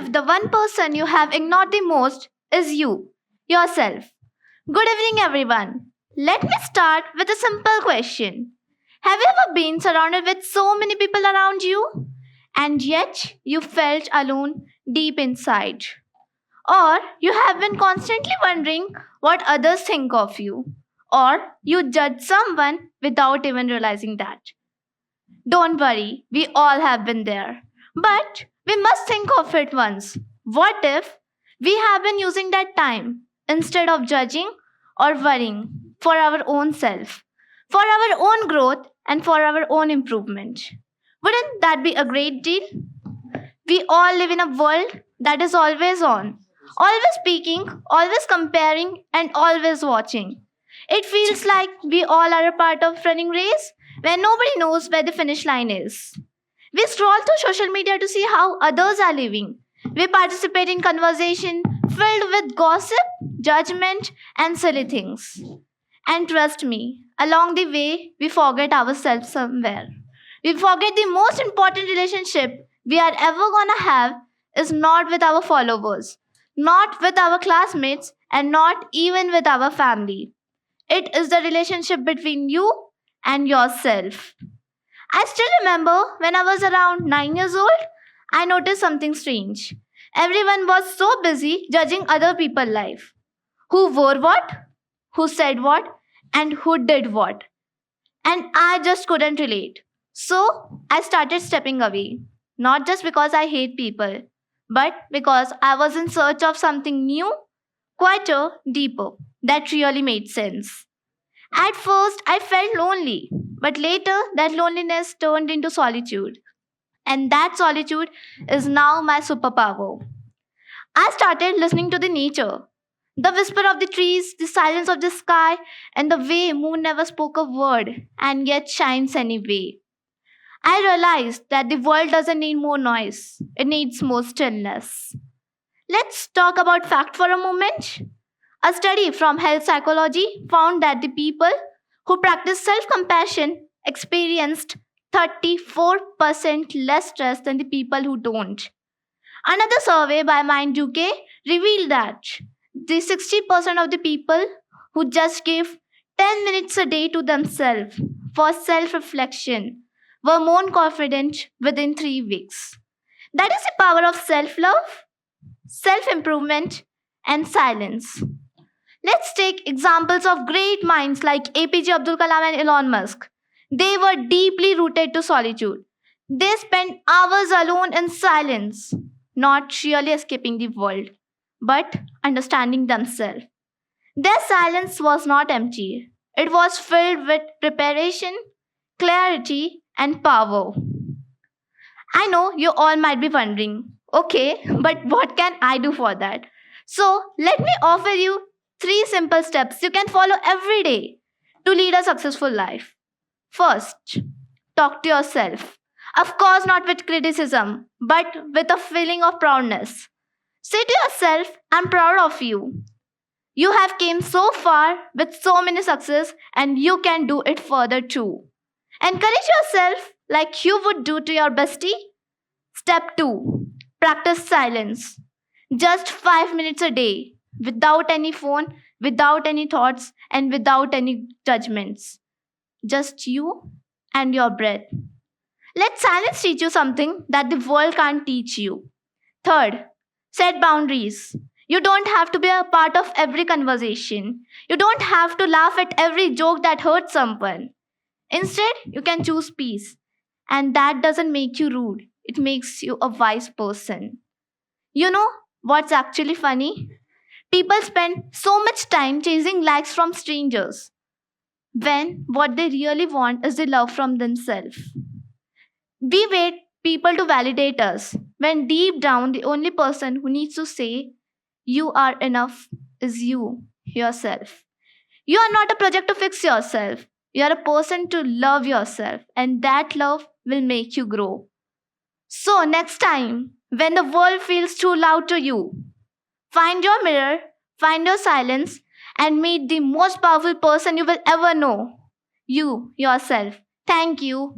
if the one person you have ignored the most is you, yourself? Good evening, everyone. Let me start with a simple question. Have you ever been surrounded with so many people around you, and yet you felt alone deep inside? Or you have been constantly wondering what others think of you, or you judge someone without even realizing that? Don't worry, we all have been there. But we must think of it once. What if we have been using that time instead of judging or worrying for our own self, for our own growth, and for our own improvement? Wouldn't that be a great deal? We all live in a world that is always on, always speaking, always comparing, and always watching. It feels like we all are a part of running race where nobody knows where the finish line is. We scroll through social media to see how others are living. We participate in conversation filled with gossip, judgment, and silly things. And trust me, along the way, we forget ourselves somewhere. We forget the most important relationship we are ever gonna have is not with our followers, not with our classmates, and not even with our family. It is the relationship between you and yourself. I still remember when I was around 9 years old, I noticed something strange. Everyone was so busy judging other people's life. Who wore what, who said what, and who did what. And I just couldn't relate. So I started stepping away. Not just because I hate people, but because I was in search of something new, quieter, deeper, that really made sense. At first, I felt lonely, but later that loneliness turned into solitude. And that solitude is now my superpower. I started listening to the nature. The whisper of the trees, the silence of the sky, and the way moon never spoke a word and yet shines anyway. I realized that the world doesn't need more noise, it needs more stillness. Let's talk about fact for a moment. A study from health psychology found that the people who practiced self compassion experienced 34% less stress than the people who don't. Another survey by Mind UK revealed that the 60% of the people who just gave 10 minutes a day to themselves for self reflection were more confident within 3 weeks. That is the power of self love, self improvement, and silence. Let's take examples of great minds like APJ Abdul Kalam and Elon Musk. They were deeply rooted to solitude. They spent hours alone in silence, not really escaping the world, but understanding themselves. Their silence was not empty, it was filled with preparation, clarity, and power. I know you all might be wondering, okay, but what can I do for that? So, let me offer you 3 simple steps you can follow every day to lead a successful life. First, talk to yourself. Of course, not with criticism, but with a feeling of proudness. Say to yourself, I'm proud of you. You have came so far with so many success and you can do it further too. Encourage yourself like you would do to your bestie. Step 2. Practice silence. Just 5 minutes a day, without any phone, without any thoughts, and without any judgments. Just you and your breath. Let silence teach you something that the world can't teach you. Third, set boundaries. You don't have to be a part of every conversation. You don't have to laugh at every joke that hurts someone. Instead, you can choose peace. And that doesn't make you rude, it makes you a wise person. You know what's actually funny? People spend so much time chasing likes from strangers when what they really want is the love from themselves. We wait people to validate us when deep down the only person who needs to say, you are enough is you, yourself. You are not a project to fix yourself. You are a person to love yourself, and that love will make you grow. So, next time, when the world feels too loud to you, find your mirror, find your silence, and meet the most powerful person you will ever know you, yourself. Thank you.